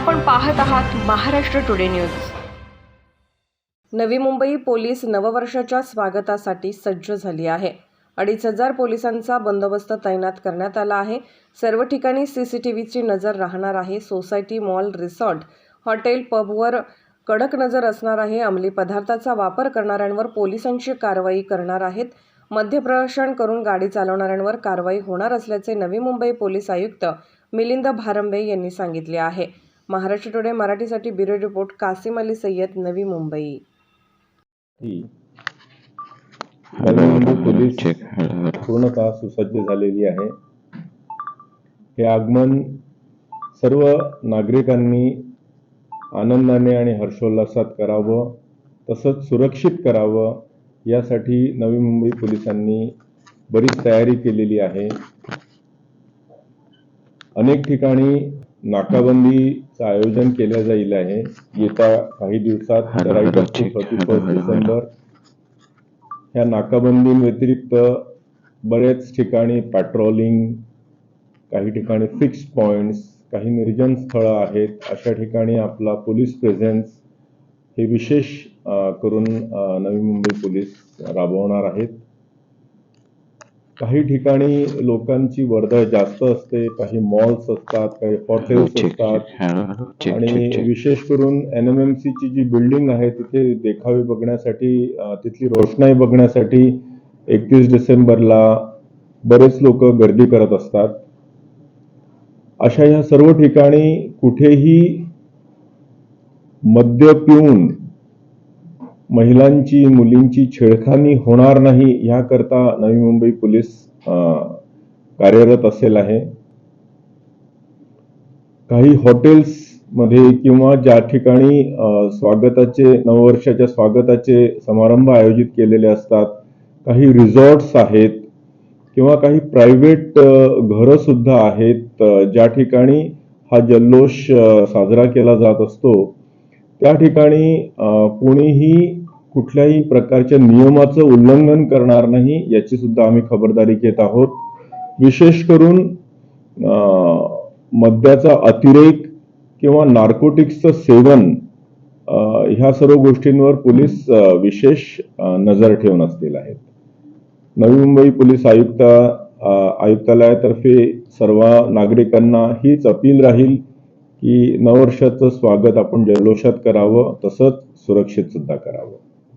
आपण पाहत आहात Maharashtra today news. Navi Mumbai police नववर्षाच्या स्वागतासाठी सज्ज झाली आहे। 2500 पोलिसांचा बंदोबस्त तैनात करण्यात आला आहे। सर्व ठिकाणी सीसीटीव्हीची नजर राहणार आहे। सोसायटी, मॉल, रिसॉर्ट, हॉटेल, पबवर कडक नजर असणार आहे। अंमली पदार्थाचा वापर करणाऱ्यांवर पोलिसांची कारवाई करणार आहेत। मद्यप्राशन करून गाडी चालवणाऱ्यांवर कारवाई होणार असल्याचे नवी मुंबई पोलीस आयुक्त मिलिंद भारंबे यांनी सांगितले आहे। महाराष्ट्र टुडे मराठीसाठी bureau report Kasim Ali Sayyed, Navi Mumbai. Navi Mumbai police पूर्णतः सुसज्ज झालेली आहे। हे आगमन सर्व नागरिकांनी आनंदाने आणि हर्षोल्लासात करावं, तसंच सुरक्षित करावं यासाठी नवी मुंबई पोलिसांनी बरीच तयारी केलेली आहे। अनेक ठिकाणी नाकाबंदीचं आयोजन केले जाईल आहे। येत्या काही दिवसात 31 डिसेंबर या नाकाबंदी व्यतिरिक्त बरेच ठिकाणी पेट्रोलिंग, काही ठिकाणी फिक्स्ड पॉइंट्स, काही निर्जन स्थळं आहेत। अशा ठिकाणी आपला पोलीस प्रेझेन्स हे विशेष करून नवी मुंबई पोलीस राबवणार आहेत। काही ठिकाणी लोकांची वर्दळ जास्त असते, काही मॉल्स असतात, काही हॉटेल्स असतात आणि विशेष करून NMMC ची जी बिल्डिंग आहे तिथे देखावे बघण्यासाठी, तिथली रोषणाई बघण्यासाठी 31 डिसेंबरला बरेच लोक गर्दी करत असतात। अशा ह्या सर्व ठिकाणी कुठेही मद्य पिऊन महिलांची, मुलींची छेडखानी होणार नाही याकरता नवी मुंबई पोलीस कार्यरत असेल आहे। काही हॉटेल्स मध्ये किंवा ज्या ठिकाणी नववर्षाच्या स्वागताचे समारंभ आयोजित केलेले असतात, काही रिसॉर्ट्स आहेत किंवा काही प्रायव्हेट घरं सुद्धा आहेत ज्या ठिकाणी हा जल्लोष साजरा केला जात असतो, त्या ठिकाणी कोणीही कुठल्याही प्रकारच्या नियमाचं उल्लंघन करणार नाही याची सुद्धा आम्ही खबरदारी घेत आहोत। विशेष करून मद्याचा अतिरेक किंवा नार्कोटिक्सचं सेवन ह्या सर्व गोष्टींवर पोलीस विशेष नजर ठेवून असतील आहेत। नवी मुंबई पोलीस आयुक्तालयातर्फे सर्व नागरिकांना हीच अपील राहील की नववर्षाचं स्वागत आपण जल्लोषात करावं, तसंच सुरक्षित सुद्धा करावं।